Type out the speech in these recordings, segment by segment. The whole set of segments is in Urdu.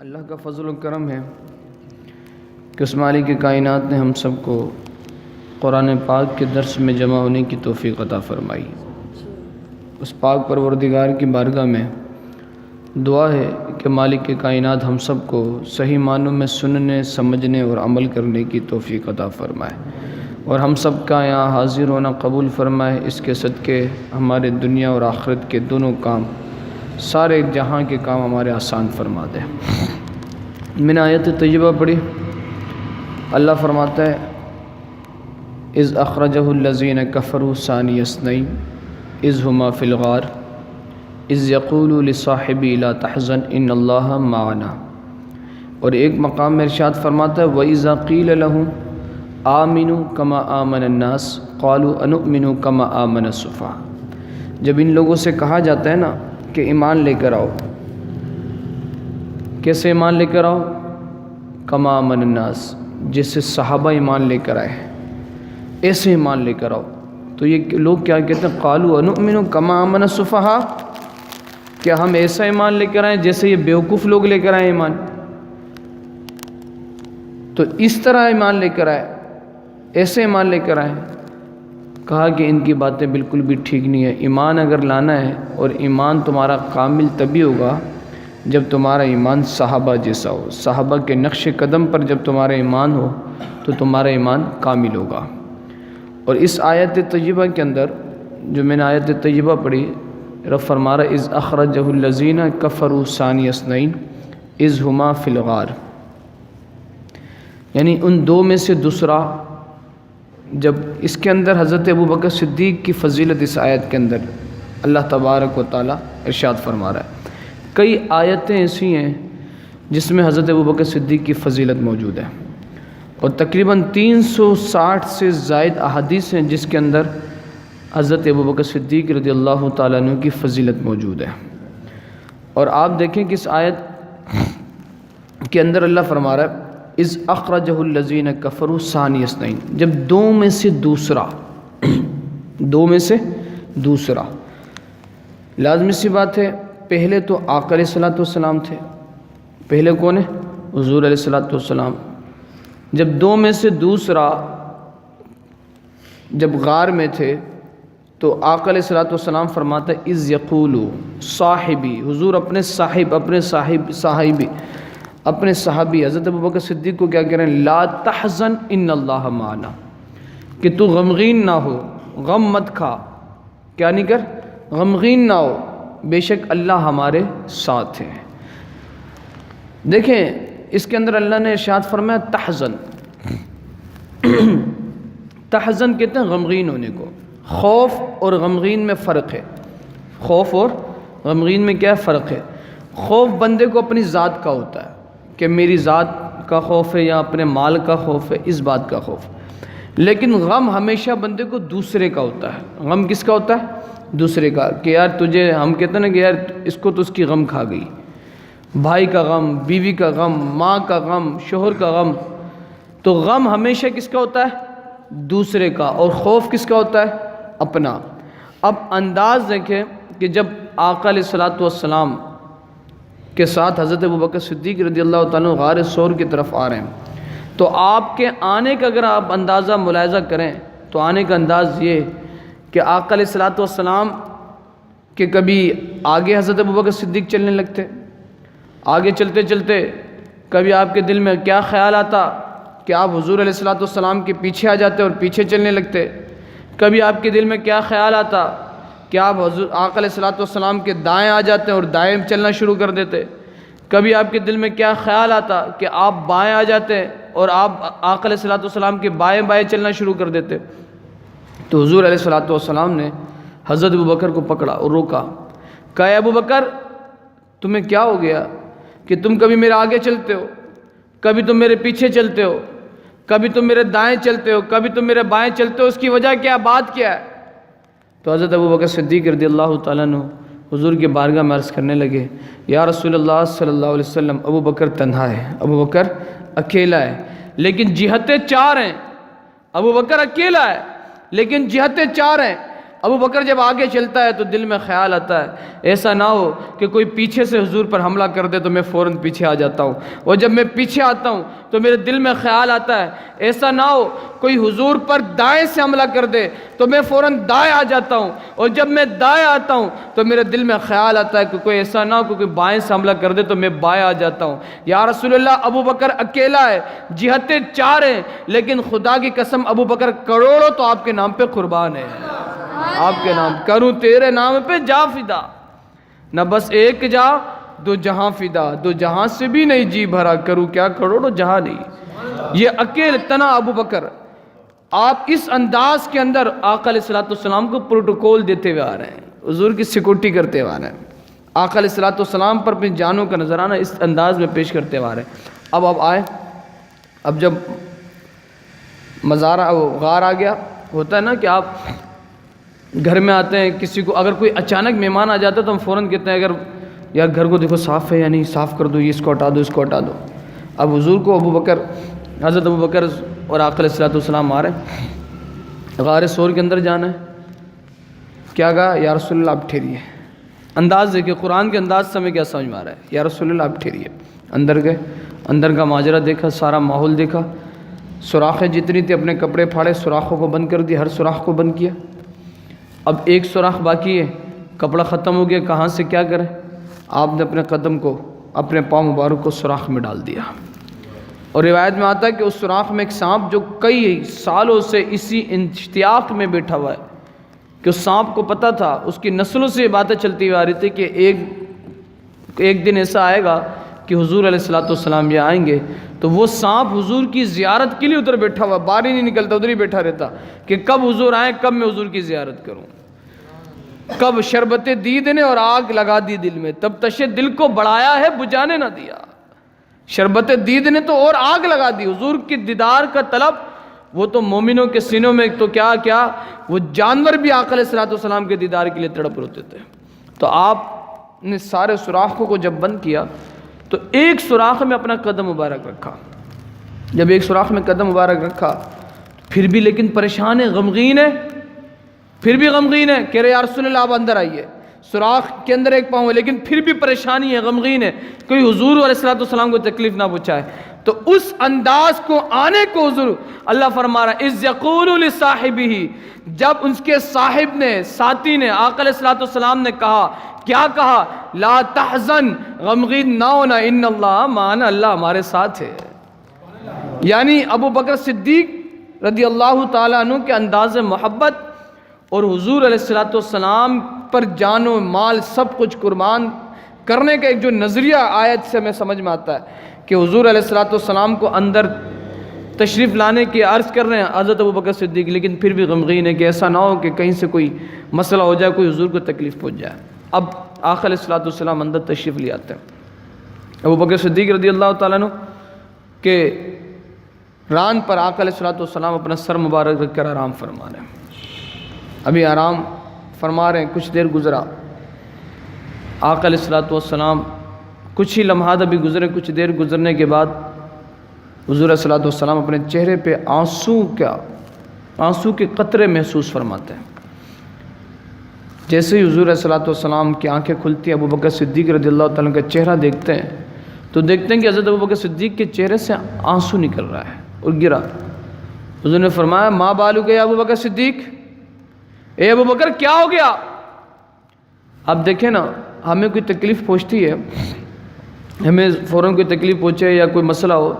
اللہ کا فضل و کرم ہے کہ اس مالک کائنات نے ہم سب کو قرآن پاک کے درس میں جمع ہونے کی توفیق عطا فرمائی۔ اس پاک پروردگار کی بارگاہ میں دعا ہے کہ مالک کائنات ہم سب کو صحیح معنوں میں سننے، سمجھنے اور عمل کرنے کی توفیق عطا فرمائے، اور ہم سب کا یہاں حاضر ہونا قبول فرمائے۔ اس کے صدقے ہمارے دنیا اور آخرت کے دونوں کام، سارے جہاں کے کام ہمارے آسان فرما دے۔ میں نے آیت طیبہ پڑھی، اللہ فرماتا ہے اذ اخرجہ الذین کفروا ثانی اثنین اذ ہما فی الغار اذ یقول لصاحبہ لا تحزن ان اللہ معنا۔ اور ایک مقام میں ارشاد فرماتا ہے وَإِذَا قِيلَ لَهُمْ آمِنُوا كَمَا آمَنَ النَّاسُ قَالُوا أَنُؤْمِنُ كَمَا آمَنَ السُّفَهَاءُ۔ جب ان لوگوں سے کہا جاتا ہے نا کہ ایمان لے کر آؤ، کیسے ایمان لے کر آؤ؟ کما آمن الناس، جیسے صحابہ ایمان لے کر آئے، ایسے ایمان لے کر آؤ۔ تو یہ لوگ کیا کہتے ہیں؟ قالوا انؤمن کما آمن السفہاء، کیا ہم ایسا ایمان لے کر آئیں جیسے یہ بیوقوف لوگ لے کر آئے ایمان؟ تو اس طرح ایمان لے کر آئے، ایسے ایمان لے کر آئے۔ کہا کہ ان کی باتیں بالکل بھی ٹھیک نہیں ہے۔ ایمان اگر لانا ہے، اور ایمان تمہارا کامل تبھی ہوگا جب تمہارا ایمان صحابہ جیسا ہو، صحابہ کے نقش قدم پر جب تمہارا ایمان ہو تو تمہارا ایمان کامل ہوگا۔ اور اس آیت طیبہ کے اندر جو میں نے آیت طیبہ پڑھی، رب فرما رہا اذ اخرجہ الذین کفروا ثانی اثنین اذ ہما فی الغار، یعنی ان دو میں سے دوسرا۔ جب اس کے اندر حضرت ابوبکر صدیق کی فضیلت اس آیت کے اندر اللہ تبارک و تعالیٰ ارشاد فرما رہا ہے۔ کئی آیتیں ایسی ہیں جس میں حضرت ابوبکر صدیق کی فضیلت موجود ہے، اور تقریباً 360 سے زائد احادیث ہیں جس کے اندر حضرت ابوبکر صدیق رضی اللہ تعالیٰ عنہ کی فضیلت موجود ہے۔ اور آپ دیکھیں کہ اس آیت کے اندر اللہ فرما رہا ہے اذ اخرجہ الذین کفروا ثانی اثنین، جب دو میں سے دوسرا، دو میں سے دوسرا، لازمی سی بات ہے پہلے تو آقا علیہ الصلوۃ والسلام تھے، پہلے کون ہے؟ حضور علیہ الصلوۃ والسلام۔ جب دو میں سے دوسرا جب غار میں تھے تو آقا علیہ الصلوۃ والسلام فرماتا ہے اذ یقول صاحبی، حضور اپنے صحابی حضرت ابوبکر صدیق کو کیا کہہ رہے ہیں؟ لا تحزن ان اللہ معنا، کہ تو غمگین نہ ہو، غم مت کھا، کیا نہیں کر؟ غمگین نہ ہو، بے شک اللہ ہمارے ساتھ ہے۔ دیکھیں اس کے اندر اللہ نے ارشاد فرمایا تحزن، تحزن کہتے ہیں غمگین ہونے کو۔ خوف اور غمگین میں فرق ہے، خوف اور غمگین میں کیا فرق ہے؟ خوف بندے کو اپنی ذات کا ہوتا ہے کہ میری ذات کا خوف ہے یا اپنے مال کا خوف ہے، اس بات کا خوف۔ لیکن غم ہمیشہ بندے کو دوسرے کا ہوتا ہے۔ غم کس کا ہوتا ہے؟ دوسرے کا، کہ یار تجھے، ہم کہتے ہیں نا کہ یار اس کو تو اس کی غم کھا گئی، بھائی کا غم، بیوی کا غم، ماں کا غم، شوہر کا غم۔ تو غم ہمیشہ کس کا ہوتا ہے؟ دوسرے کا، اور خوف کس کا ہوتا ہے؟ اپنا۔ اب انداز دیکھیں کہ جب آقا علیہ الصلوۃ والسلام کے ساتھ حضرت ابوبکر صدیق رضی اللہ تعالیٰ غار ثور کی طرف آ رہے ہیں، تو آپ کے آنے کا اگر آپ اندازہ ملاحظہ کریں تو آنے کا انداز یہ کہ آقا علیہ الصلوۃ والسلام کہ کبھی آگے حضرت ابوبکر صدیق چلنے لگتے، آگے چلتے چلتے کبھی آپ کے دل میں کیا خیال آتا کہ آپ حضور علیہ الصلوۃ والسلام کے پیچھے آ جاتے اور پیچھے چلنے لگتے، کبھی آپ کے دل میں کیا خیال آتا کہ آپ حضور آقا علیہ الصلوۃ والسلام کے دائیں آ جاتے اور دائیں چلنا شروع کر دیتے، کبھی آپ کے دل میں کیا خیال آتا کہ آپ بائیں آ جاتے اور آپ آقا علیہ الصلوۃ والسلام کے بائیں بائیں چلنا شروع کر دیتے۔ تو حضور علیہ الصلوۃ والسلام نے حضرت ابوبکر کو پکڑا اور روکا، کہا اے ابوبکر تمہیں کیا ہو گیا کہ تم کبھی میرے آگے چلتے ہو، کبھی تم میرے پیچھے چلتے ہو، کبھی تم میرے دائیں چلتے ہو، کبھی تم میرے بائیں چلتے ہو، اس کی وجہ کیا، بات کیا ہے؟ تو حضرت ابوبکر صدیق رضی اللہ تعالیٰ عنہ حضور کے بارگاہ میں عرض کرنے لگے یا رسول اللہ صلی اللہ علیہ وسلم، ابوبکر تنہا ہے، ابوبکر اکیلا ہے، لیکن جہتیں چار ہیں۔ ابوبکر اکیلا ہے لیکن جہتیں چار ہیں۔ ابو بکر جب آگے چلتا ہے تو دل میں خیال آتا ہے ایسا نہ ہو کہ کوئی پیچھے سے حضور پر حملہ کر دے تو میں فوراً پیچھے آ جاتا ہوں، اور جب میں پیچھے آتا ہوں تو میرے دل میں خیال آتا ہے ایسا نہ ہو کوئی حضور پر دائیں سے حملہ کر دے تو میں فوراً دائیں آ جاتا ہوں، اور جب میں دائیں آتا ہوں تو میرے دل میں خیال آتا ہے کہ کوئی ایسا نہ ہو کہ کوئی بائیں سے حملہ کر دے تو میں بائیں آ جاتا ہوں۔ یا رسول اللہ، ابو بکر اکیلا ہے، جہتیں 4 ہیں، لیکن خدا کی قسم ابو بکر کروڑوں تو آپ کے نام پہ قربان ہے، آپ کے نام کروں تیرے نام پہ جا فدا، نہ بس ایک جا دو جہاں فدا، دو جہاں سے بھی نہیں جی بھرا، کروں کیا کروڑوں جہاں نہیں۔ یہ اکیلے تنا ابو بکر، آپ اس انداز کے اندر آقا علیہ السلام کو پروٹوکول دیتے ہوئے آ رہے ہیں، حضور کی سیکورٹی کرتے ہوئے آ رہے ہیں، آقا علیہ السلام پر اپنی جانوں کا نذرانہ اس انداز میں پیش کرتے ہوئے آ رہے ہیں۔ اب آئے، اب جب مزارہ غار آ گیا، ہوتا ہے نا کہ آپ گھر میں آتے ہیں، کسی کو اگر کوئی اچانک مہمان آ جاتا ہے تو ہم فوراً کہتے ہیں اگر یار گھر کو دیکھو صاف ہے یا نہیں، صاف کر دو، یہ اس کو ہٹا دو، اس کو ہٹا دو۔ اب حضور کو حضرت ابو بکر اور آقا علیہ السلام آ رہے ہیں، غار ثور کے اندر جانا ہے، کیا کہا؟ یا رسول اللہ آپ ٹھہریے۔ انداز دیکھیں، قرآن کے انداز سے ہمیں کیا سمجھ میں آ رہا ہے؟ یا رسول اللہ آپ ٹھہریے۔ اندر گئے، اندر کا ماجرا دیکھا، سارا ماحول دیکھا، سوراخیں جتنی تھی اپنے کپڑے پھاڑے، سوراخوں کو بند کر دیا، ہر سوراخ کو بند کیا۔ اب ایک سوراخ باقی ہے، کپڑا ختم ہو گیا، کہاں سے کیا کریں؟ آپ نے اپنے قدم کو، اپنے پاؤں مبارک کو سوراخ میں ڈال دیا، اور روایت میں آتا ہے کہ اس سوراخ میں ایک سانپ جو کئی سالوں سے اسی اشتیاق میں بیٹھا ہوا ہے کہ اس سانپ کو پتہ تھا، اس کی نسلوں سے یہ باتیں چلتی ہوئی آ رہی تھی کہ ایک دن ایسا آئے گا کہ حضور علیہ السلام یہ آئیں گے، تو وہ سانپ حضور کی زیارت کے لیے ادھر بیٹھا ہوا، باہر ہی نہیں نکلتا، ادھر ہی بیٹھا رہتا کہ کب حضور آئیں، کب میں حضور کی زیارت کروں، کب شربت دید نے اور آگ لگا دی دل میں، تب تشے دل کو بڑھایا ہے بجھانے نہ دیا۔ شربت دید نے تو اور آگ لگا دی، حضور کی دیدار کا طلب، وہ تو مومنوں کے سینوں میں تو کیا وہ جانور بھی آقا علیہ السلام کے دیدار کے لیے تڑپ روتے تھے۔ تو آپ نے سارے سوراخوں کو جب بند کیا تو ایک سوراخ میں اپنا قدم مبارک رکھا، جب ایک سوراخ میں قدم مبارک رکھا پھر بھی لیکن پریشان ہے، غمگین ہے، پھر بھی غمگین ہے، کہہ رہے یا رسول اللہ آپ اندر آئیے، سوراخ کے اندر ایک پاؤں ہے لیکن پھر بھی پریشانی ہے، غمگین ہے، کوئی حضور علیہ السلام کو تکلیف نہ پہنچائے۔ تو اس انداز کو آنے کو حضور اللہ فرما رہا ہے اذ یقول لصاحبہ، جب اس کے صاحب نے، ساتھی نے، آقا علیہ السلام نے کہا، کیا کہا؟ لا تحزن، غمگین نہ ہونا، ان اللہ معنا، اللہ ہمارے ساتھ ہے۔ یعنی ابو بکر صدیق رضی اللہ تعالیٰ عنہ کے انداز محبت اور حضور علیہ السلام پر جان و مال سب کچھ قربان کرنے کا ایک جو نظریہ آیت سے ہمیں سمجھ میں آتا ہے کہ حضور علیہ السلام کو اندر تشریف لانے کی عرض کر رہے ہیں حضرت ابو بکر صدیق، لیکن پھر بھی غمگین ہے کہ ایسا نہ ہو کہ کہیں سے کوئی مسئلہ ہو جائے، کوئی حضور کو تکلیف پہنچ جائے۔ اب آقا علیہ السلام اندر تشریف لے آتے ہیں، ابو بکر صدیق رضی اللہ تعالیٰ عنہ کہ ران پر آقا علیہ السلام اپنا سر مبارک رکھ کر آرام فرما رہے ہیں، ابھی آرام فرما رہے ہیں، کچھ دیر گزرا، آقا علیہ السلام کچھ ہی لمحات ابھی گزرے، کچھ دیر گزرنے کے بعد حضور علیہ السلام اپنے چہرے پہ آنسو کے قطرے محسوس فرماتے ہیں۔ جیسے ہی حضور علیہ السلام کی آنکھیں کھلتی ہیں، ابو بکر صدیق رضی اللہ تعالیٰ کا چہرہ دیکھتے ہیں تو دیکھتے ہیں کہ حضرت ابو بکر صدیق کے چہرے سے آنسو نکل رہا ہے اور گرا۔ حضور نے فرمایا ما بالک یا ابو بکر صدیق، اے ابو بکر کیا ہو گیا؟ اب دیکھیں نا، ہمیں کوئی تکلیف پہنچتی ہے، ہمیں فوراً کوئی تکلیف پہنچے یا کوئی مسئلہ ہو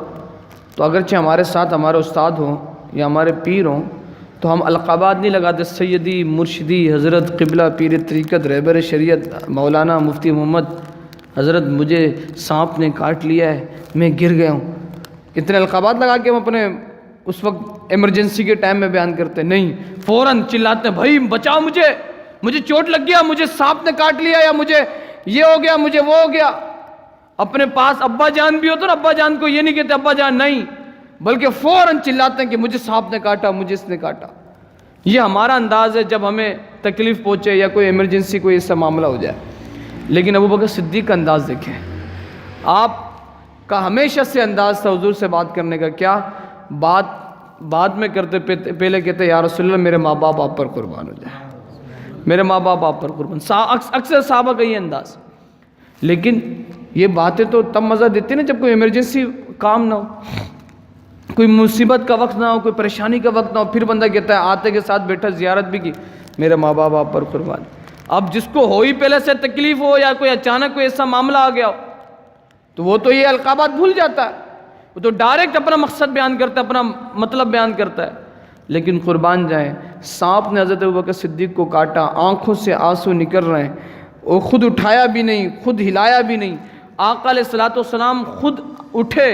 تو اگرچہ ہمارے ساتھ ہمارے استاد ہوں یا ہمارے پیر ہوں تو ہم القابات نہیں لگاتے، سیدی، مرشدی، حضرت، قبلہ، پیر طریقت، رہبر شریعت، مولانا، مفتی محمد، حضرت مجھے سانپ نے کاٹ لیا ہے، میں گر گیا ہوں، اتنے القابات لگا کے ہم اپنے اس وقت ایمرجنسی کے ٹائم میں بیان کرتے نہیں، فوراً چلاتے ہیں بھائی بچاؤ، مجھے چوٹ لگ گیا، مجھے سانپ نے کاٹ لیا، یا مجھے یہ ہو گیا، مجھے وہ ہو گیا۔ اپنے پاس ابا جان بھی ہو تو ابا جان کو یہ نہیں کہتے ابا جان نہیں، بلکہ فوراً چلاتے ہیں کہ مجھے سانپ نے کاٹا، مجھے اس نے کاٹا۔ یہ ہمارا انداز ہے جب ہمیں تکلیف پہنچے یا کوئی ایمرجنسی کوئی ایسا معاملہ ہو جائے، لیکن ابو بکر صدیق کا انداز دیکھیں، آپ کا ہمیشہ سے انداز تھا حضور سے بات کرنے کا، کیا بعد میں کرتے، پہلے کہتے یا رسول اللہ میرے ماں باپ آپ پر قربان ہو جائے، میرے ماں باپ آپ پر قربان. اکثر صحابہ کا یہ انداز. لیکن یہ باتیں تو تب مزہ دیتی نا جب کوئی ایمرجنسی کام نہ ہو, کوئی مصیبت کا وقت نہ ہو, کوئی پریشانی کا وقت نہ ہو. پھر بندہ کہتا ہے آتے کے ساتھ بیٹھا, زیارت بھی کی, میرے ماں باپ آپ پر قربان. اب جس کو ہو ہی پہلے سے تکلیف ہو یا کوئی اچانک کوئی ایسا معاملہ آ گیا ہو تو وہ تو یہ القابات بھول جاتا ہے, وہ تو ڈائریکٹ اپنا مقصد بیان کرتا ہے, اپنا مطلب بیان کرتا ہے. لیکن قربان جائیں, سانپ نے حضرت ابوبکر صدیق کو کاٹا, آنکھوں سے آنسو نکل رہے ہیں, وہ خود اٹھایا بھی نہیں, خود ہلایا بھی نہیں. آقا علیہ الصلوۃ والسلام خود اٹھے,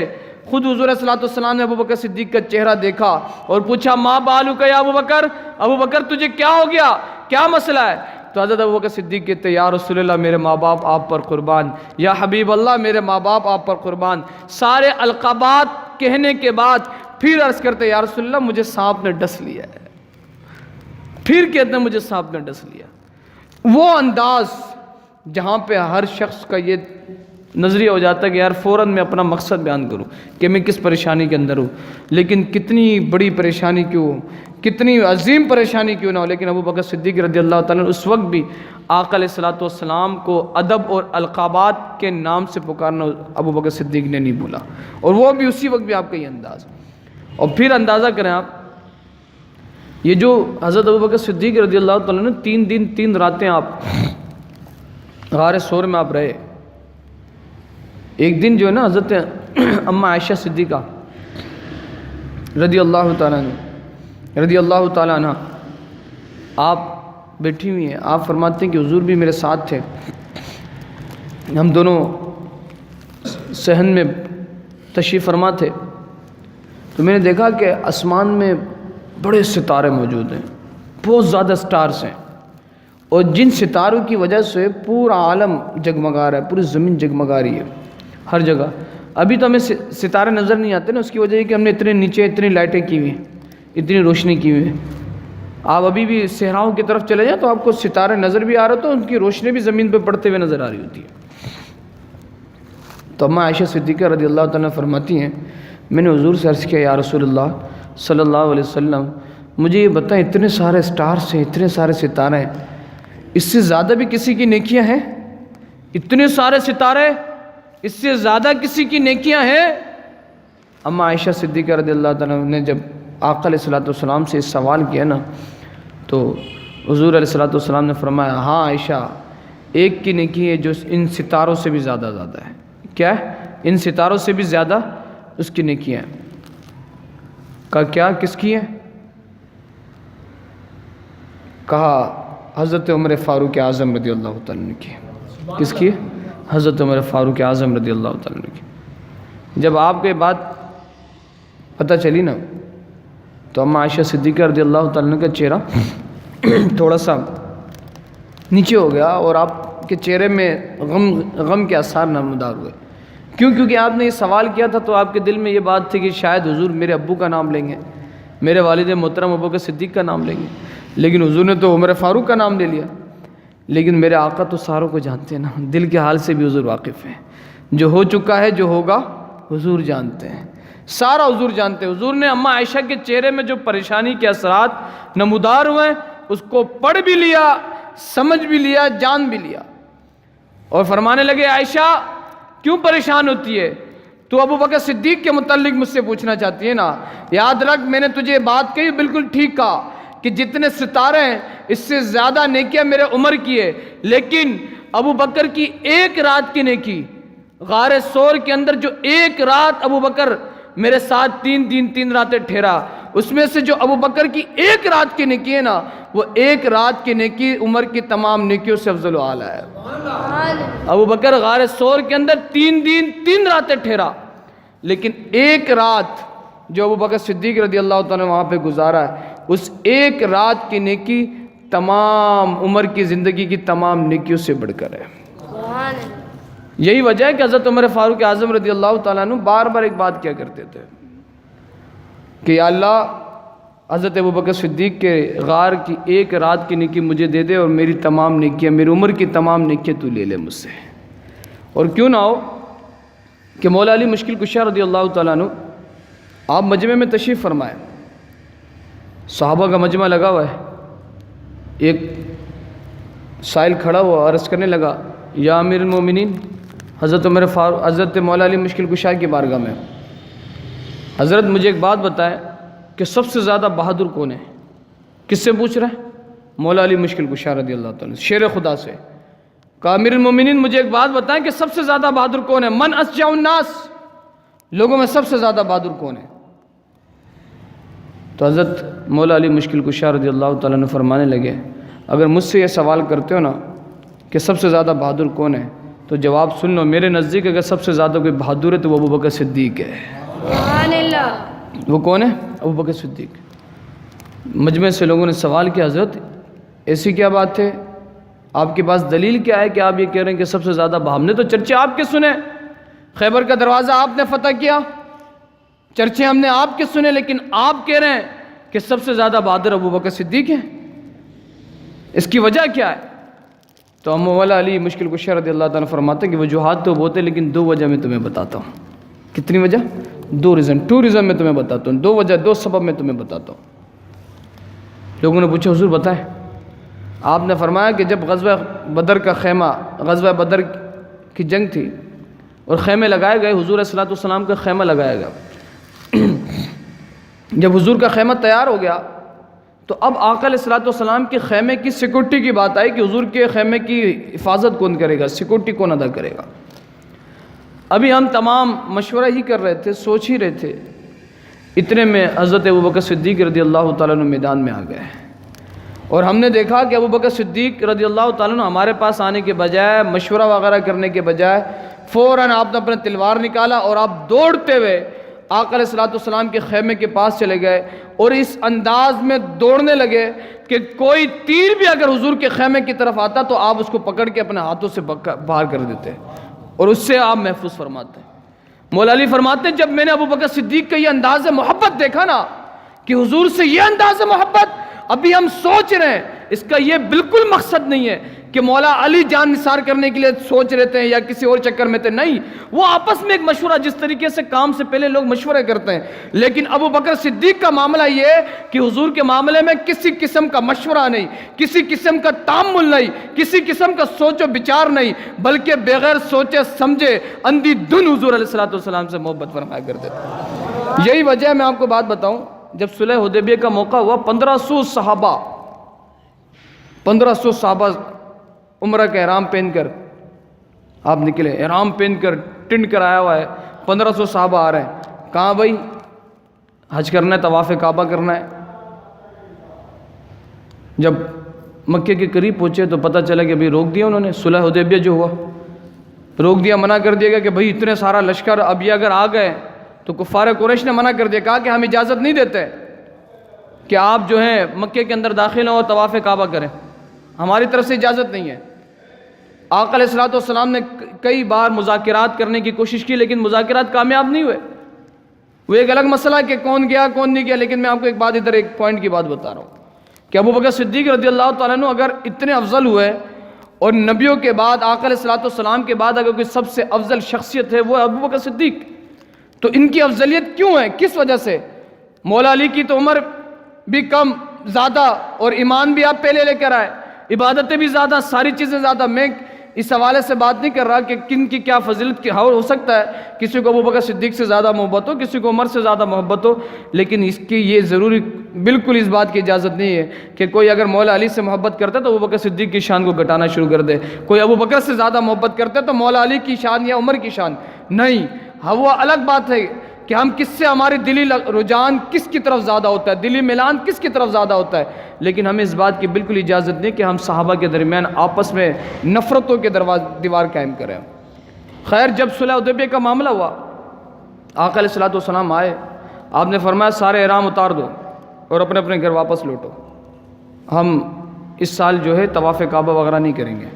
خود حضور علیہ الصلوۃ والسلام نے ابوبکر صدیق کا چہرہ دیکھا اور پوچھا ما بالک یا ابوبکر, ابوبکر تجھے کیا ہو گیا, کیا مسئلہ ہے؟ تو حضرت ابوبکر صدیق کہتے یا رسول اللہ میرے ماں باپ آپ پر قربان, یا حبیب اللہ میرے ماں باپ آپ پر قربان. سارے القابات کہنے کے بعد پھر عرض کرتے یا رسول اللہ مجھے سانپ نے ڈس لیا ہے. پھر کہتے ہیں مجھے سانپ نے ڈس لیا. وہ انداز جہاں پہ ہر شخص کا یہ نظریہ ہو جاتا ہے کہ یار فوراً میں اپنا مقصد بیان کروں کہ میں کس پریشانی کے اندر ہوں, لیکن کتنی بڑی پریشانی کیوں, کتنی عظیم پریشانی کیوں نہ ہو, لیکن ابوبکر صدیق رضی اللہ تعالیٰ اس وقت بھی آقا علیہ الصلوۃ والسلام کو ادب اور القابات کے نام سے پکارنا ابوبکر صدیق نے نہیں بولا, اور وہ بھی اسی وقت بھی آپ کا یہ انداز. اور پھر اندازہ کریں آپ, یہ جو حضرت ابوبکر صدیق رضی اللہ تعالیٰ نے 3 دن 3 راتیں آپ غار ثور میں آپ رہے. ایک دن جو ہے نا حضرت اماں عائشہ صدیقہ رضی اللہ تعالیٰ عنہ آپ بیٹھی ہوئی ہیں, آپ فرماتے ہیں کہ حضور بھی میرے ساتھ تھے, ہم دونوں صحن میں تشریف فرما تھے. تو میں نے دیکھا کہ آسمان میں بڑے ستارے موجود ہیں, بہت زیادہ سٹارز ہیں, اور جن ستاروں کی وجہ سے پورا عالم جگمگا رہا ہے, پوری زمین جگمگا رہی ہے ہر جگہ. ابھی تو ہمیں ستارے نظر نہیں آتے نا, اس کی وجہ ہے کہ ہم نے اتنے نیچے اتنی لائٹیں کی ہوئی ہیں, اتنی روشنی کی ہوئی ہے. آپ ابھی بھی صحراؤں کی طرف چلے جائیں تو آپ کو ستارے نظر بھی آ رہے, تو ان کی روشنی بھی زمین پہ پڑتے ہوئے نظر آ رہی ہوتی ہے. تو اماں عائشہ صدیقہ رضی اللہ تعالیٰ فرماتی ہیں میں نے حضور سے عرض کیا یا رسول اللہ صلی اللہ علیہ وسلم مجھے یہ بتائیں اتنے سارے سٹارز ہیں, اتنے سارے ستارے ہیں, اس سے زیادہ بھی کسی کی نیکیاں ہیں؟ اتنے سارے ستارے, اس سے زیادہ کسی کی نیکیاں ہیں؟ اماں عائشہ صدیقہ رضی اللہ تعالیٰ نے جب آقا علیہ الصلوۃ والسلام سے اس سوال کیا نا, تو حضور علیہ الصلوۃ والسلام نے فرمایا ہاں عائشہ, ایک کی نیکی ہے جو ان ستاروں سے بھی زیادہ ہے. کیا ہے؟ ان ستاروں سے بھی زیادہ اس کی نیکیاں ہیں. کہا کیا, کس کی ہے؟ کہا حضرت عمر فاروق اعظم رضی اللہ تعالیٰ عنہ کی. کس کی؟ حضرت عمر فاروق اعظم رضی اللہ تعالیٰ عنہ کی. جب آپ کو یہ بات پتہ چلی نا, تو اماں عائشہ صدیقہ رضی اللہ تعالیٰ عنہ کا چہرہ تھوڑا سا نیچے ہو گیا, اور آپ کے چہرے میں غم کے آثار نمودار ہوئے. کیوں؟ کیونکہ آپ نے یہ سوال کیا تھا تو آپ کے دل میں یہ بات تھی کہ شاید حضور میرے ابو کا نام لیں گے, میرے والد محترم ابوبکر صدیق کا نام لیں گے, لیکن حضور نے تو عمر فاروق کا نام لے لیا. لیکن میرے آقا تو ساروں کو جانتے ہیں نا, دل کے حال سے بھی حضور واقف ہیں. جو ہو چکا ہے, جو ہوگا, حضور جانتے ہیں, سارا حضور جانتے ہیں. حضور نے اماں عائشہ کے چہرے میں جو پریشانی کے اثرات نمودار ہوئے اس کو پڑھ بھی لیا, سمجھ بھی لیا, جان بھی لیا, اور فرمانے لگے عائشہ کیوں پریشان ہوتی ہے؟ تو ابوبکر صدیق کے متعلق مجھ سے پوچھنا چاہتی ہے نا. یاد رکھ میں نے تجھے بات کہی, بالکل ٹھیک کہا کہ جتنے ستارے ہیں اس سے زیادہ نیکیاں میرے عمر کی ہے, لیکن ابوبکر کی ایک رات کی نیکی غار ثور کے اندر, جو ایک رات ابوبکر میرے ساتھ 3 دن 3 راتیں ٹھہرا, اس میں سے جو ابوبکر کی ایک رات کی نیکی ہے نا, وہ ایک رات کی نیکی عمر کی تمام نیکیوں سے افضل و اعلیٰ ہے. ابوبکر غار ثور کے اندر 3 دن 3 راتیں ٹھہرا, لیکن ایک رات جو ابوبکر صدیق رضی اللہ تعالیٰ نے وہاں پہ گزارا ہے, اس ایک رات کی نیکی تمام عمر کی زندگی کی تمام نیکیوں سے بڑھ کر ہے. یہی وجہ ہے کہ حضرت عمر فاروق اعظم رضی اللہ تعالیٰ عنہ بار بار ایک بات کیا کرتے تھے کہ یا اللہ حضرت ابوبکر صدیق کے غار کی ایک رات کی نیکی مجھے دے دے, اور میری تمام نیکیاں, میری عمر کی تمام نیکیاں تو لے لے مجھ سے. اور کیوں نہ ہو کہ مولا علی مشکل کشا رضی اللہ تعالیٰ عنہ آپ مجمع میں تشریف فرمائے, صحابہ کا مجمع لگا ہوا ہے, ایک سائل کھڑا ہوا عرض کرنے لگا یا امیر المومنین، حضرت مولا علی مشکل کشا کی بارگاہ میں، حضرت مجھے ایک بات بتائیں کہ سب سے زیادہ بہادر کون ہے؟ کس سے پوچھ رہے ہیں؟ مولا علی مشکل کشا رضی اللہ تعالیٰ، شیر خدا سے کہا امیر المومنین مجھے ایک بات بتائیں کہ سب سے زیادہ بہادر کون ہے؟ من اشجع الناس، لوگوں میں سب سے زیادہ بہادر کون ہے؟ تو حضرت مولا علی مشکل کشا رضی اللہ تعالیٰ نے فرمانے لگے اگر مجھ سے یہ سوال کرتے ہو نا کہ سب سے زیادہ بہادر کون ہے تو جواب سن لو، میرے نزدیک اگر سب سے زیادہ کوئی بہادر ہے تو وہ ابوبکر صدیق ہے۔ سبحان اللہ۔ وہ کون ہے؟ ابوبکر صدیق۔ مجمع سے لوگوں نے سوال کیا حضرت ایسی کیا بات ہے، آپ کے پاس دلیل کیا ہے کہ آپ یہ کہہ رہے ہیں کہ سب سے زیادہ ہم نے تو چرچے آپ کے سنے، خیبر کا دروازہ آپ نے فتح کیا، چرچے ہم نے آپ کے سنے، لیکن آپ کہہ رہے ہیں کہ سب سے زیادہ بہادر ابوبکر صدیق ہیں، اس کی وجہ کیا ہے؟ تو مولا علی مشکل کشا رضی اللہ تعالیٰ فرماتے ہیں کہ وجوہات تو بہت ہیں لیکن دو وجہ میں تمہیں بتاتا ہوں۔ کتنی وجہ؟ ٹو ریزن میں تمہیں بتاتا ہوں، دو وجہ، دو سبب میں تمہیں بتاتا ہوں۔ لوگوں نے پوچھا حضور بتائیں، آپ نے فرمایا کہ جب غزوہ بدر کی جنگ تھی اور خیمے لگائے گئے، حضور صلی اللہ علیہ وسلم کا خیمہ لگایا گیا، جب حضور کا خیمہ تیار ہو گیا تو اب آقا علیہ الصلوۃ والسلام کے خیمے کی سیکورٹی کی بات آئی کہ حضور کے خیمے کی حفاظت کون کرے گا، سیکورٹی کون ادا کرے گا۔ ابھی ہم تمام مشورہ ہی کر رہے تھے، سوچ ہی رہے تھے، اتنے میں حضرت ابوبکر صدیق رضی اللہ تعالیٰ عنہ میدان میں آ گئے اور ہم نے دیکھا کہ ابوبکر صدیق رضی اللہ تعالیٰ عنہ ہمارے پاس آنے کے بجائے، مشورہ وغیرہ کرنے کے بجائے، فوراً آپ نے اپنا تلوار نکالا اور آپ دوڑتے ہوئے آقا علیہ الصلوۃ والسلام کے خیمے کے پاس چلے گئے اور اس انداز میں دوڑنے لگے کہ کوئی تیر بھی اگر حضور کے خیمے کی طرف آتا تو آپ اس کو پکڑ کے اپنے ہاتھوں سے باہر کر دیتے اور اس سے آپ محفوظ فرماتے ہیں۔ مولا علی فرماتے ہیں جب میں نے ابوبکر صدیق کا یہ انداز محبت دیکھا نا کہ حضور سے یہ انداز محبت، ابھی ہم سوچ رہے ہیں، اس کا یہ بالکل مقصد نہیں ہے کہ مولا علی جان نثار کرنے کے لیے سوچ رہتے ہیں یا کسی اور چکر میں تھے، نہیں، وہ آپس میں ایک مشورہ، جس طریقے سے کام سے پہلے لوگ مشورے کرتے ہیں، لیکن ابوبکر صدیق کا معاملہ یہ ہے کہ حضور کے معاملے میں کسی قسم کا مشورہ نہیں، کسی قسم کا تامل نہیں، کسی قسم کا سوچ و بچار نہیں، بلکہ بغیر سوچے سمجھے اندھی دھن حضور علیہ الصلوۃ والسلام سے محبت فرمایا کرتے تھے۔ یہی وجہ ہے، میں آپ کو بات بتاؤں، جب صلح حدیبیہ کا موقع ہوا 1500 صحابہ عمرہ کا احرام پہن کر آپ نکلے، احرام پہن کر ٹنڈ کر آیا ہوا ہے، 1500 صحابہ آ رہے ہیں، کہاں بھائی حج کرنا ہے، طواف کعبہ کرنا ہے۔ جب مکے کے قریب پہنچے تو پتہ چلا کہ بھئی روک دیا انہوں نے، صلح حدیبیہ جو ہوا روک دیا، منع کر دیا گیا کہ بھئی اتنے سارا لشکر اب یہ اگر آ گئے تو کفار قریش نے منع کر دیا، کہا کہ ہم اجازت نہیں دیتے کہ آپ جو ہیں مکے کے اندر داخل ہوں اور طواف کعبہ کریں، ہماری طرف سے اجازت نہیں ہے۔ آقا علیہ الصلوۃ والسلام نے کئی بار مذاکرات کرنے کی کوشش کی لیکن مذاکرات کامیاب نہیں ہوئے۔ وہ ایک الگ مسئلہ کہ کون گیا کون نہیں گیا، لیکن میں آپ کو ایک بات، ادھر ایک پوائنٹ کی بات بتا رہا ہوں کہ ابوبکر صدیق رضی اللہ تعالیٰ عنہ اگر اتنے افضل ہوئے اور نبیوں کے بعد، آقا علیہ الصلوۃ والسلام کے بعد اگر کوئی سب سے افضل شخصیت ہے وہ ابوبکر صدیق، تو ان کی افضلیت کیوں ہے، کس وجہ سے؟ مولا علی کی تو عمر بھی کم زیادہ اور ایمان بھی آپ پہلے لے کر آئے، عبادتیں بھی زیادہ، ساری چیزیں زیادہ۔ میں اس حوالے سے بات نہیں کر رہا کہ کن کی کیا فضیلت کی ہو سکتا ہے، کسی کو ابوبکر صدیق سے زیادہ محبت ہو، کسی کو عمر سے زیادہ محبت ہو، لیکن اس کی یہ ضروری بالکل اس بات کی اجازت نہیں ہے کہ کوئی اگر مولا علی سے محبت کرتا ہے تو ابوبکر صدیق کی شان کو گھٹانا شروع کر دے، کوئی ابوبکر سے زیادہ محبت کرتا ہے تو مولا علی کی شان یا عمر کی شان نہیں۔ ہاں وہ الگ بات ہے کہ ہم کس سے، ہماری دلی رجحان کس کی طرف زیادہ ہوتا ہے، دلی میلان کس کی طرف زیادہ ہوتا ہے، لیکن ہمیں اس بات کی بالکل اجازت نہیں کہ ہم صحابہ کے درمیان آپس میں نفرتوں کے دیوار قائم کریں۔ خیر، جب صلح حدیبیہ کا معاملہ ہوا، آقا علیہ الصلوۃ والسلام آئے، آپ نے فرمایا سارے احرام اتار دو اور اپنے اپنے گھر واپس لوٹو، ہم اس سال جو ہے طواف کعبہ وغیرہ نہیں کریں گے۔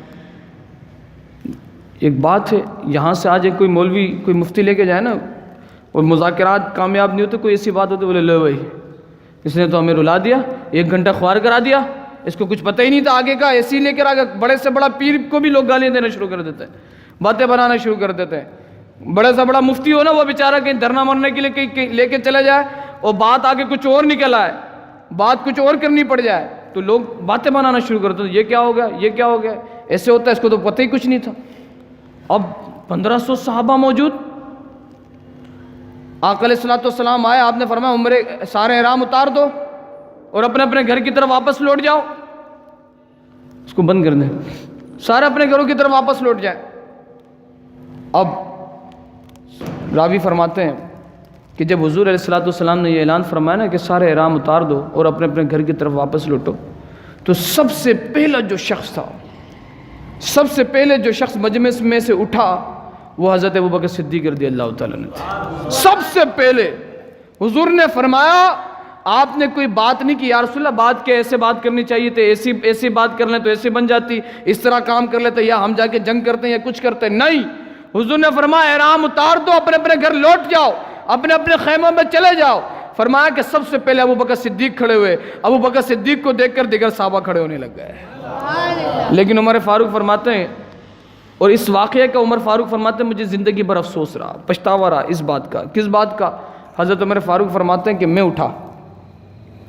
ایک بات ہے، یہاں سے آج ایک کوئی مولوی کوئی مفتی لے کے جائے نا اور مذاکرات کامیاب نہیں ہوتے، کوئی ایسی بات ہوتی بولے لو بھائی اس نے تو ہمیں رلا دیا، 1 گھنٹہ خوار کرا دیا، اس کو کچھ پتہ ہی نہیں تھا آگے کا، ایسی لے کر آگے بڑے سے بڑا پیر کو بھی لوگ گالیاں دینا شروع کر دیتے ہیں، باتیں بنانا شروع کر دیتے ہیں۔ بڑے سے بڑا مفتی ہو نا، وہ بیچارہ کہیں دھرنا مرنے کے لیے کہیں لے کے چلا جائے اور بات آگے کچھ اور نکل آئے، بات کچھ اور کرنی پڑ جائے تو تو لوگ باتیں بنانا شروع کرتے ہیں، یہ کیا ہو گیا، یہ کیا ہو گیا، ایسے ہوتا ہے، اس کو تو پتہ ہی کچھ نہیں تھا۔ اب 1500 صحابہ موجود، آقا علیہ الصلوۃ والسلام آئے، آپ نے فرمایا عمرے سارے احرام اتار دو اور اپنے اپنے گھر کی طرف واپس لوٹ جاؤ، اس کو بند کر دیں، سارے اپنے گھروں کی طرف واپس لوٹ جائیں۔ اب راوی فرماتے ہیں کہ جب حضور علیہ الصلوۃ والسلام نے یہ اعلان فرمایا نا کہ سارے احرام اتار دو اور اپنے اپنے گھر کی طرف واپس لوٹو، تو سب سے پہلا جو شخص تھا، سب سے پہلے جو شخص مجلس میں سے اٹھا وہ حضرت ابوبکر صدیق رضی اللہ تعالیٰ عنہ تھے۔ سب سے پہلے حضور نے فرمایا، آپ نے کوئی بات نہیں کی یا رسول اللہ، بات کے ایسے بات کرنی چاہیے تھے، ایسی بات کر لیں تو ایسی بن جاتی، اس طرح کام کر لیتے یا ہم جا کے جنگ کرتے ہیں یا کچھ کرتے ہیں، نہیں، حضور نے فرمایا احرام اتار دو، اپنے اپنے گھر لوٹ جاؤ، اپنے اپنے خیموں میں چلے جاؤ۔ فرمایا کہ سب سے پہلے ابوبکر صدیق کھڑے ہوئے، ابوبکر صدیق کو دیکھ کر دیگر صحابہ کھڑے ہونے لگ گئے۔ لیکن عمر فاروق فرماتے ہیں، اور اس واقعے کا عمر فاروق فرماتے ہیں مجھے زندگی بھر افسوس رہا، پچھتاوا رہا اس بات کا۔ کس بات کا؟ حضرت عمر فاروق فرماتے ہیں کہ میں اٹھا،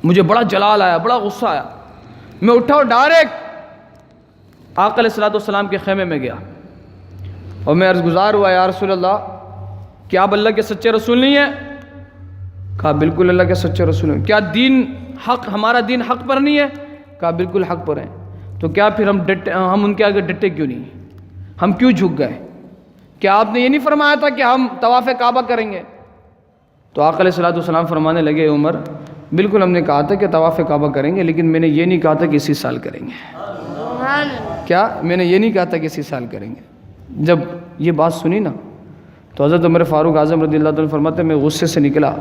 مجھے بڑا جلال آیا، بڑا غصہ آیا، میں اٹھا اور ڈائریکٹ آقا علیہ الصلوۃ والسلام کے خیمے میں گیا اور میں عرض گزار ہوا، یا رسول اللہ کیا آپ اللہ کے سچے رسول نہیں ہیں؟ کہا بالکل اللہ کے سچے رسول ہیں۔ کیا دین حق، ہمارا دین حق پر نہیں ہے؟ کہا بالکل حق پر ہیں۔ تو کیا پھر ہم ان کے آگے ڈٹے کیوں نہیں، ہم کیوں جھک گئے؟ کیا آپ نے یہ نہیں فرمایا تھا کہ ہم طواف کعبہ کریں گے؟ تو آقا علیہ الصلوۃ والسلام فرمانے لگے عمر بالکل ہم نے کہا تھا کہ طواف کعبہ کریں گے، لیکن میں نے یہ نہیں کہا تھا کہ اسی سال کریں گے۔ کیا میں نے یہ نہیں کہا تھا کہ اسی سال کریں گے؟ جب یہ بات سنی نا تو حضرت عمر فاروق اعظم رضی اللہ تعالیٰ فرماتے ہیں میں غصے سے نکلا،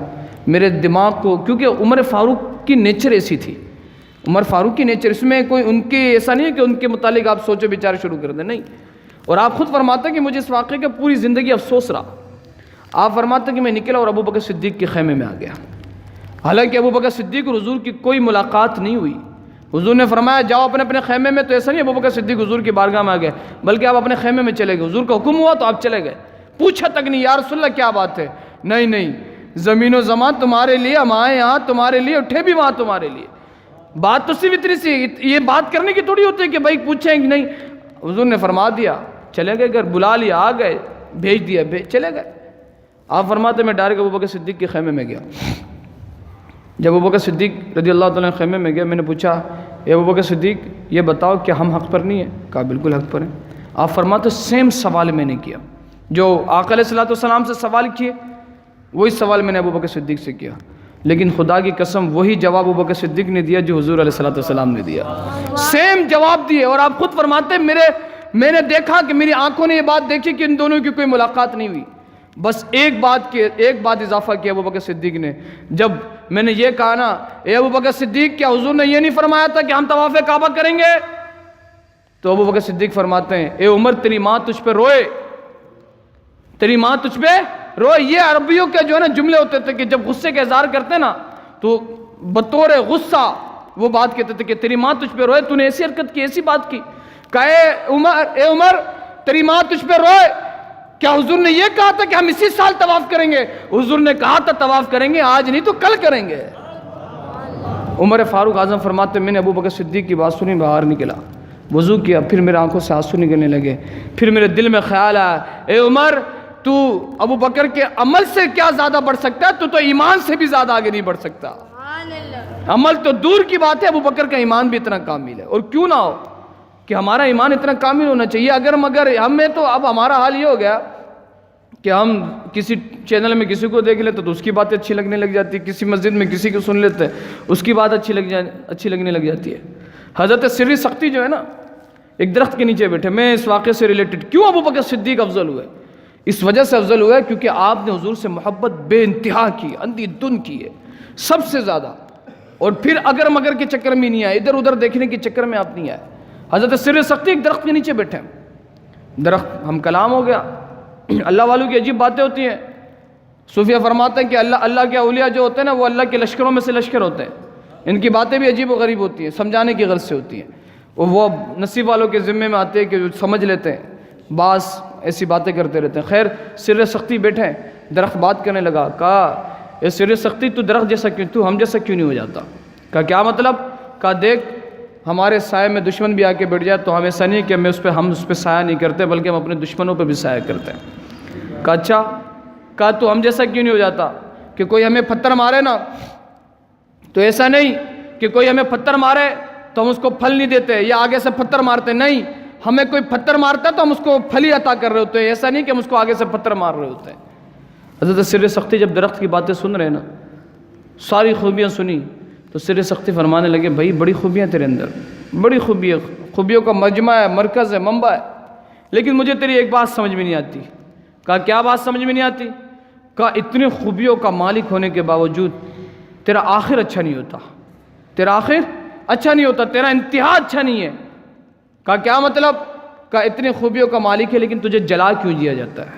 میرے دماغ کو، کیونکہ عمر فاروق کی نیچر ایسی تھی، عمر فاروق کی نیچر، اس میں کوئی ان کے ایسا نہیں ہے کہ ان کے متعلق آپ سوچو بیچارے شروع کر دیں، نہیں۔ اور آپ خود فرماتے ہیں کہ مجھے اس واقعے کا پوری زندگی افسوس رہا۔ آپ فرماتے ہیں کہ میں نکلا اور ابوبکر صدیق کے خیمے میں آ گیا، حالانکہ ابوبکر صدیق اور حضور کی کوئی ملاقات نہیں ہوئی۔ حضور نے فرمایا جاؤ اپنے اپنے خیمے میں، تو ایسا نہیں ابوبکر صدیق حضور کی بارگاہ میں آ گئے، بلکہ آپ اپنے خیمے میں چلے گئے، حضور کا حکم ہوا تو آپ چلے گئے، پوچھا تک نہیں یا رسول اللہ کیا بات ہے؟ نہیں، زمین و زمان تمہارے لیے، ہم آئے یہاں تمہارے لیے، اٹھے بھی وہاں تمہارے لیے۔ بات تو صرف اتنی سی، یہ بات کرنے کی تھوڑی ہوتی ہے کہ بھائی پوچھیں کہ نہیں۔ حضور نے فرما دیا، چلے گئے گھر، بلا لیا، آ گئے، بھیج دیا، چلے گئے۔ آپ فرماتے میں ڈائریکٹ ابوبکر صدیق کے خیمے میں گیا۔ جب ابوبکر صدیق رضی اللہ تعالیٰ خیمے میں گیا، میں نے پوچھا اے ابوبکر صدیق یہ بتاؤ کہ ہم حق پر نہیں ہیں؟ کہا بالکل حق پر ہیں۔ آپ فرماتے سیم سوال میں نے کیا جو آقا علیہ الصلوۃ والسلام سے سوال کیے، وہی سوال میں نے ابوبکر صدیق سے کیا، لیکن خدا کی قسم وہی جواب ابوبکر صدیق نے دیا جو حضور علیہ الصلوۃ والسلام نے دیا، سیم جواب دیے۔ اور آپ خود فرماتے میں نے دیکھا کہ میری آنکھوں نے یہ بات دیکھی کہ ان دونوں کی کوئی ملاقات نہیں ہوئی، بس ایک بات اضافہ کیا ابوبکر صدیق نے۔ جب میں نے یہ کہا نا اے ابوبکر صدیق کیا حضور نے یہ نہیں فرمایا تھا کہ ہم طواف کعبہ کریں گے؟ تو ابوبکر صدیق فرماتے ہیں اے عمر تیری ماں تجھ پہ روئے، تیری ماں تجھ پہ روئے۔ یہ عربیوں کے جو ہے نا جملے ہوتے تھے کہ جب غصے کا اظہار کرتے نا تو بطور غصہ وہ بات کہتے تھے کہ تیری ماں تجھ پہ روئے، تو نے ایسی حرکت کی، ایسی بات کی۔ کہا اے عمر تیری ماں تجھ پہ روئے، کیا حضور نے یہ کہا تھا کہ ہم اسی سال طواف کریں گے؟ حضور نے کہا تھا طواف کریں گے، آج نہیں تو کل کریں گے۔ عمر فاروق اعظم فرماتے میں نے ابوبکر صدیق کی بات سنی، باہر نکلا، وضو کیا، پھر میرے آنکھوں سے آنسو نکلنے لگے، پھر میرے دل میں خیال آیا اے عمر تو ابو بکر کے عمل سے کیا زیادہ بڑھ سکتا ہے، تو ایمان سے بھی زیادہ آگے نہیں بڑھ سکتا۔ عمل تو دور کی بات ہے، ابو بکر کا ایمان بھی اتنا کامل ہے، اور کیوں نہ ہو کہ ہمارا ایمان اتنا کامل ہونا چاہیے۔ اگر مگر ہمیں تو اب ہمارا حال یہ ہو گیا کہ ہم کسی چینل میں کسی کو دیکھ لیتے تو اس کی باتیں اچھی لگنے لگ جاتی ہے، کسی مسجد میں کسی کو سن لیتے اس کی بات اچھی لگنے لگ جاتی ہے۔ حضرت سری سختی جو ہے نا ایک درخت کے نیچے بیٹھے، میں اس واقعے سے ریلیٹڈ کیوں ابو بکر صدیق افضل ہوئے، اس وجہ سے افضل ہوئے کیونکہ آپ نے حضور سے محبت بے انتہا کی، اندھی دھن کی ہے سب سے زیادہ، اور پھر اگر مگر کے چکر میں نہیں آئے، ادھر ادھر دیکھنے کے چکر میں آپ نہیں آئے۔ حضرت سری سختی ایک درخت کے نیچے بیٹھے ہیں، درخت ہم کلام ہو گیا، اللہ والوں کی عجیب باتیں ہوتی ہیں۔ صوفیہ فرماتے ہیں کہ اللہ کے اولیاء جو ہوتے ہیں نا وہ اللہ کے لشکروں میں سے لشکر ہوتے ہیں، ان کی باتیں بھی عجیب و غریب ہوتی ہیں، سمجھانے کی غرض سے ہوتی ہیں، وہ نصیب والوں کے ذمے میں آتے ہیں کہ جو سمجھ لیتے ہیں، بعض ایسی باتیں کرتے رہتے ہیں۔ خیر سر سختی بیٹھے ہیں، درخت بات کرنے لگا، کہا اے سر سختی تو درخت جیسا کیوں، تو ہم جیسا کیوں نہیں ہو جاتا؟ کہا کیا مطلب؟ کہا دیکھ ہمارے سائے میں دشمن بھی آ کے بیٹھ جائے تو ہم ایسا نہیں کہ ہم اس پہ سایہ نہیں کرتے، بلکہ ہم اپنے دشمنوں پہ بھی سایہ کرتے ہیں۔ کہا اچھا، کہا تو ہم جیسا کیوں نہیں ہو جاتا کہ کوئی ہمیں پتھر مارے نا تو ایسا نہیں کہ کوئی ہمیں پتھر مارے تو ہم اس کو پھل نہیں دیتے یا آگے سے پتھر مارتے، نہیں، ہمیں کوئی پتھر مارتا ہے تو ہم اس کو پھل ہی عطا کر رہے ہوتے ہیں، ایسا نہیں کہ ہم اس کو آگے سے پتھر مار رہے ہوتے ہیں۔ حضرت سر سختی جب درخت کی باتیں سن رہے ہیں نا، ساری خوبیاں سنی تو سر سختی فرمانے لگے بھائی بڑی خوبیاں تیرے اندر، بڑی خوبیوں کا مجمع ہے، مرکز ہے، منبع ہے، لیکن مجھے تیری ایک بات سمجھ میں نہیں آتی۔ کہا کیا بات سمجھ میں نہیں آتی؟ کہا اتنی خوبیوں کا مالک ہونے کے باوجود تیرا آخر اچھا نہیں ہوتا، تیرا آخر اچھا نہیں ہوتا، تیرا انتہا اچھا نہیں ہے۔ کہا کیا مطلب؟ کہا اتنی خوبیوں کا مالک ہے لیکن تجھے جلا کیوں دیا جاتا ہے،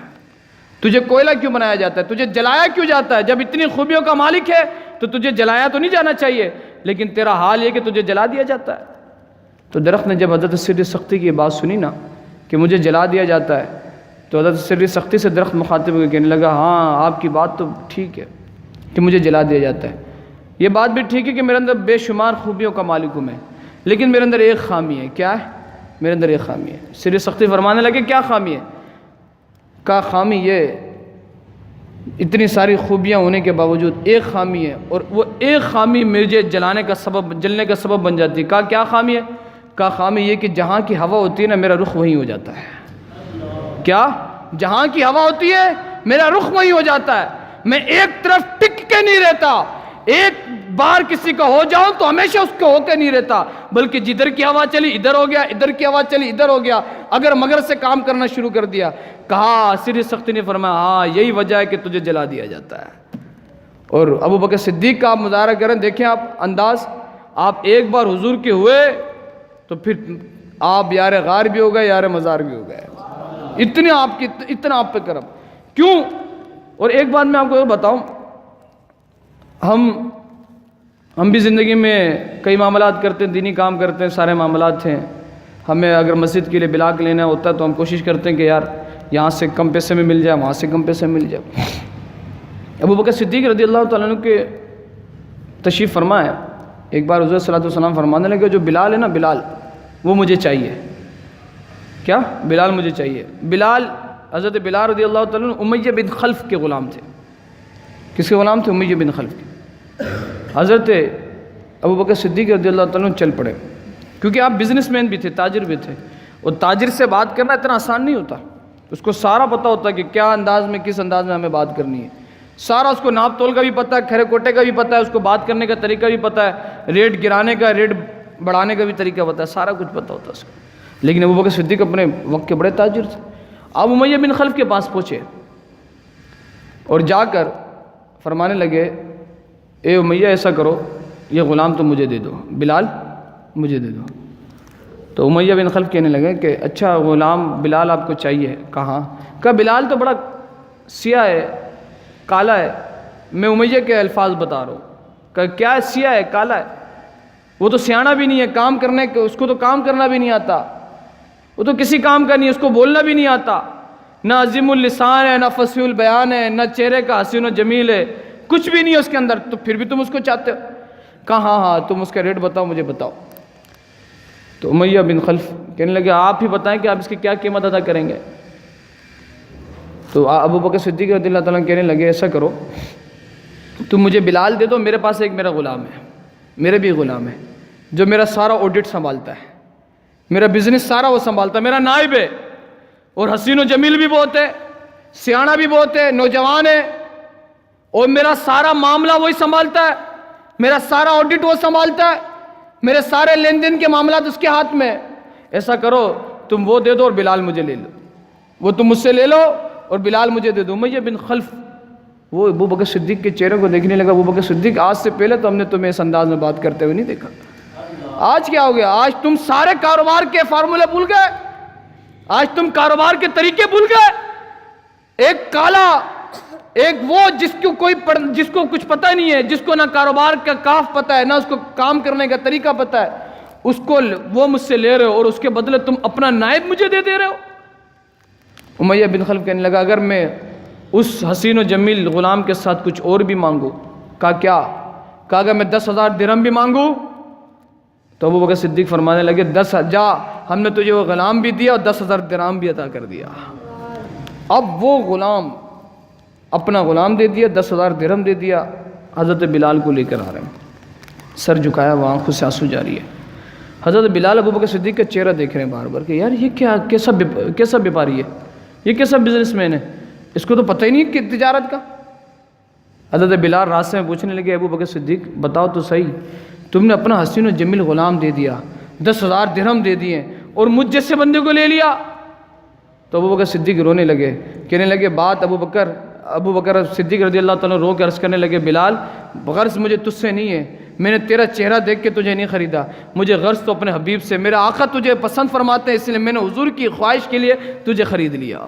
تجھے کوئلہ کیوں بنایا جاتا ہے، تجھے جلایا کیوں جاتا ہے؟ جب اتنی خوبیوں کا مالک ہے تو تجھے جلایا تو نہیں جانا چاہیے، لیکن تیرا حال یہ کہ تجھے جلا دیا جاتا ہے۔ تو درخت نے جب حضرت سر سختی کی بات سنی نا کہ مجھے جلا دیا جاتا ہے، تو حضرت سر سختی سے درخت مخاطب ہو کے کہنے لگا ہاں آپ کی بات تو ٹھیک ہے کہ مجھے جلا دیا جاتا ہے، یہ بات بھی ٹھیک ہے کہ میرے اندر بے شمار خوبیوں کا مالک ہوں میں، لیکن میرے اندر ایک خامی ہے۔ کیا ہے؟ میرے اندر ایک خامی ہے۔ سر سختی فرمانے لگے کیا خامی ہے؟ کہا خامی یہ اتنی ساری خوبیاں ہونے کے باوجود ایک خامی ہے، اور وہ ایک خامی مجھے جلنے کا سبب بن جاتی ہے۔ کہا کیا خامی ہے؟ کہا خامی یہ کہ جہاں کی ہوا ہوتی ہے نا میرا رخ وہیں ہو جاتا ہے۔ کیا؟ جہاں کی ہوا ہوتی ہے میرا رخ وہیں ہو جاتا ہے، میں ایک طرف ٹک کے نہیں رہتا، ایک بار کسی کا ہو جاؤں تو ہمیشہ اس کے ہو کے نہیں رہتا، بلکہ جدھر کی ہوا چلی ادھر ہو گیا، ادھر کی ہوا چلی ادھر ہو گیا، اگر مگر سے کام کرنا شروع کر دیا۔ کہا سر سختی نے فرمایا ہاں یہی وجہ ہے کہ تجھے جلا دیا جاتا ہے۔ اور ابو بکر صدیق کا آپ مظاہرہ کریں، دیکھیں آپ انداز، آپ ایک بار حضور کے ہوئے تو پھر آپ یار غار بھی ہو گئے، یار مزار بھی ہو گئے، اتنا آپ پہ کرم کیوں؟ اور ایک بات میں آپ کو اور بتاؤں، ہم بھی زندگی میں کئی معاملات کرتے ہیں، دینی کام کرتے ہیں، سارے معاملات ہیں، ہمیں اگر مسجد کے لیے بلاک لینا ہوتا ہے تو ہم کوشش کرتے ہیں کہ یار یہاں سے کم پیسے میں مل جائے، وہاں سے کم پیسے میں مل جائے۔ ابو بکر صدیق رضی اللہ تعالیٰ عنہ کے تشریف فرما ہے، ایک بار حضرت صلی اللہ علیہ وسلم فرمانے لگے جو بلال ہے نا، بلال وہ مجھے چاہیے۔ کیا؟ بلال مجھے چاہیے۔ بلال، حضرت بلال رضی اللہ تعالیٰ عنہ امیہ بن خلف کے غلام تھے۔ کس کے غلام تھے؟ امیہ بن خلف کے۔ حضرت ابو بکر صدیق رضی اللہ تعالیٰ عنہ چل پڑے، کیونکہ آپ بزنس مین بھی تھے، تاجر بھی تھے، اور تاجر سے بات کرنا اتنا آسان نہیں ہوتا، اس کو سارا پتہ ہوتا ہے کہ کیا انداز میں، کس انداز میں ہمیں بات کرنی ہے، سارا اس کو ناپ تول کا بھی پتہ ہے، کھرے کوٹے کا بھی پتہ ہے، اس کو بات کرنے کا طریقہ بھی پتہ ہے، ریٹ گرانے کا، ریٹ بڑھانے کا بھی طریقہ پتہ ہے، سارا کچھ پتہ ہوتا ہے اس کو۔ لیکن ابو بکر صدیق اپنے وقت کے بڑے تاجر تھے۔ اب امیہ بن خلف کے پاس پہنچے اور جا کر فرمانے لگے اے امیہ ایسا کرو، یہ غلام تو مجھے دے دو، بلال مجھے دے دو۔ تو امیہ بن خلف کہنے لگے کہ اچھا غلام بلال آپ کو چاہیے؟ کہاں؟ کہا بلال تو بڑا سیاہ ہے، کالا ہے، میں امیہ کے الفاظ بتا رہا ہوں۔ کہا کیا ہے؟ سیاہ ہے، کالا ہے، وہ تو سیاںہ بھی نہیں ہے، کام کرنے کے اس کو تو کام کرنا بھی نہیں آتا، وہ تو کسی کام کا نہیں ہے، اس کو بولنا بھی نہیں آتا، نہ عظیم اللسان ہے، نہ فصیح البیان ہے، نہ چہرے کا حسین و جمیل ہے، کچھ بھی نہیں ہے اس کے اندر، تو پھر بھی تم اس کو چاہتے ہو؟ کہا ہاں ہاں تم اس کا ریٹ بتاؤ، مجھے بتاؤ۔ تو امیہ بن خلف کہنے لگے آپ ہی بتائیں کہ آپ اس کی کیا قیمت ادا کریں گے۔ تو ابو بکر صدیق رضی اللہ تعالیٰ کہنے لگے ایسا کرو تم مجھے بلال دے دو، میرے پاس ایک میرا غلام ہے، میرے بھی غلام ہے جو میرا سارا آڈٹ سنبھالتا ہے، میرا بزنس سارا وہ سنبھالتا ہے، میرا نائب ہے، اور حسین و جمیل بھی بہت ہے، سیاںہ بھی بہت ہے، نوجوان ہے، اور میرا سارا معاملہ وہی سنبھالتا ہے، میرا سارا آڈٹ وہ سنبھالتا ہے، میرے سارے لین دین کے معاملات اس کے ہاتھ میں۔ ایسا کرو تم وہ دے دو اور بلال مجھے لے لو، وہ تم مجھ سے لے لو اور بلال مجھے دے دو۔ امیہ بن خلف وہ ابو بکر صدیق کے چہرے کو دیکھنے لگا، ابو بکر صدیق آج سے پہلے تو ہم نے تمہیں اس انداز میں بات کرتے ہوئے نہیں دیکھا، آج کیا ہو گیا؟ آج تم سارے کاروبار کے فارمولے بھول گئے، آج تم کاروبار کے طریقے بھول گئے۔ ایک کالا، ایک وہ جس کو کچھ پتہ نہیں ہے، جس کو نہ کاروبار کا کاف پتہ ہے، نہ اس کو کام کرنے کا طریقہ پتہ ہے، اس کو وہ مجھ سے لے رہے ہو اور اس کے بدلے تم اپنا نائب مجھے دے رہے ہو۔ امیہ بن خلف کہنے لگا اگر میں اس حسین و جمیل غلام کے ساتھ کچھ اور بھی مانگوں؟ کہا کیا؟ کہا اگر میں 10,000 درہم بھی مانگوں تو ابو بکر صدیق فرمانے لگے 10 جا، ہم نے تجھے وہ غلام بھی دیا اور 10,000 درہم بھی عطا کر دیا۔ اب وہ غلام اپنا غلام دے دیا، 10,000 درہم دے دیا، حضرت بلال کو لے کر آ رہے ہیں، سر جھکایا ہوا، آنکھوں سے آنسو جاری ہے۔ حضرت بلال ابو بکر صدیق کا چہرہ دیکھ رہے ہیں بار بار کہ یار یہ کیسا بیپاری ہے، یہ کیسا بزنس مین ہے، اس کو تو پتہ ہی نہیں کہ تجارت کا۔ حضرت بلال راستے میں پوچھنے لگے ابو بکر صدیق بتاؤ تو صحیح، تم نے اپنا حسین و جمیل غلام دے دیا، 10,000 درہم دے دیے اور مجھ جیسے بندے کو لے لیا؟ تو ابو بکر صدیق رونے لگے، کہنے لگے بات ابو بکر صدیق رضی اللہ تعالیٰ رو کے عرض کرنے لگے بلال غرض مجھے تجھ سے نہیں ہے، میں نے تیرا چہرہ دیکھ کے تجھے نہیں خریدا، مجھے غرض تو اپنے حبیب سے، میرا آقا تجھے پسند فرماتے ہیں اس لیے میں نے حضور کی خواہش کے لیے تجھے خرید لیا،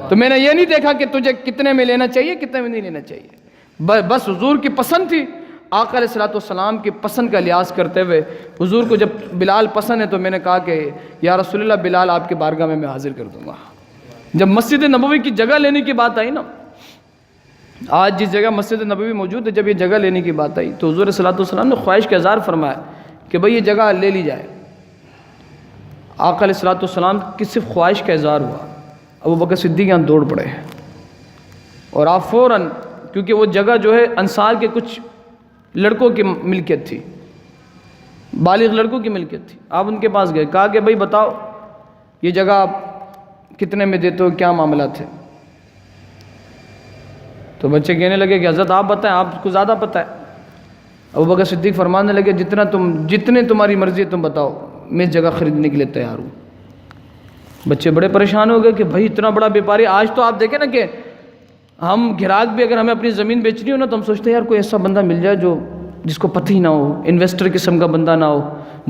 تو میں نے یہ نہیں دیکھا کہ تجھے کتنے میں لینا چاہیے کتنے میں نہیں لینا چاہیے، بس حضور کی پسند تھی۔ آقا علیہ السلام کی پسند کا لحاظ کرتے ہوئے حضور کو جب بلال پسند ہے تو میں نے کہا کہ یا رسول اللہ بلال آپ کے بارگاہ میں حاضر کر دوں گا۔ جب مسجد نبوی کی جگہ لینے کی بات آئی نا، آج جس جگہ مسجد نبوی موجود ہے، جب یہ جگہ لینے کی بات آئی تو حضور صلی اللہ علیہ وسلم نے خواہش کا اظہار فرمایا کہ بھئی یہ جگہ لے لی جائے۔ آقا علیہ السلام کی صرف خواہش کا اظہار ہوا، ابو بکر صدیق یہاں دوڑ پڑے اور آپ فوراً، کیونکہ وہ جگہ جو ہے انصار کے کچھ لڑکوں کی ملکیت تھی، بالغ لڑکوں کی ملکیت تھی، آپ ان کے پاس گئے، کہا کہ بھئی بتاؤ یہ جگہ آپ کتنے میں دیتے ہو، کیا معاملات تھے؟ تو بچے کہنے لگے کہ حضرت آپ بتائیں، آپ کو زیادہ پتہ ہے۔ ابو بکر صدیق فرمانے لگے جتنے تمہاری مرضی تم بتاؤ، میں اس جگہ خریدنے کے لیے تیار ہوں۔ بچے بڑے پریشان ہو گئے کہ بھائی اتنا بڑا بیپاری، آج تو آپ دیکھیں نا کہ ہم گراہک بھی اگر ہمیں اپنی زمین بیچنی ہو نا تو ہم سوچتے ہیں یار کوئی ایسا بندہ مل جائے جس کو پتہ ہی نہ ہو، انویسٹر قسم کا بندہ نہ ہو،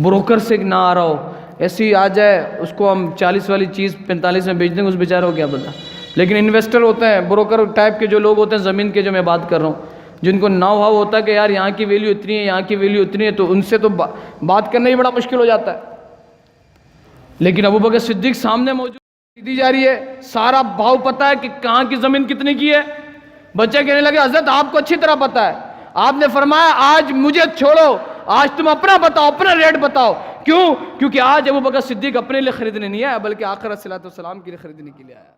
بروکر سے نہ آ رہا ہو، ایسی آ جائے اس کو ہم 40 والی چیز 45 میں بیچ دیں گے، اس بیچارہ کو کیا پتہ۔ لیکن انویسٹر ہوتے ہیں، بروکر ٹائپ کے جو لوگ ہوتے ہیں زمین کے، جو میں بات کر رہا ہوں، جن کو ناؤ ہاؤ ہوتا ہے کہ یار یہاں کی ویلیو اتنی ہے، یہاں کی ویلیو اتنی ہے، تو ان سے تو بات کرنا ہی بڑا مشکل ہو جاتا ہے۔ لیکن ابو بکر صدیق سامنے موجود دی جا رہی ہے، سارا بھاؤ پتہ ہے کہ کہاں کی زمین کتنے کی ہے۔ بچے کہنے لگے حضرت آپ کو اچھی طرح پتہ ہے، آپ نے فرمایا آج مجھے چھوڑو، آج تم اپنا بتاؤ، اپنا ریٹ بتاؤ۔ کیوں؟ کیونکہ آج ابو بکر صدیق اپنے لیے خریدنے نہیں آیا بلکہ آقا علیہ السلام کے لیے خریدنے کے لیے آیا۔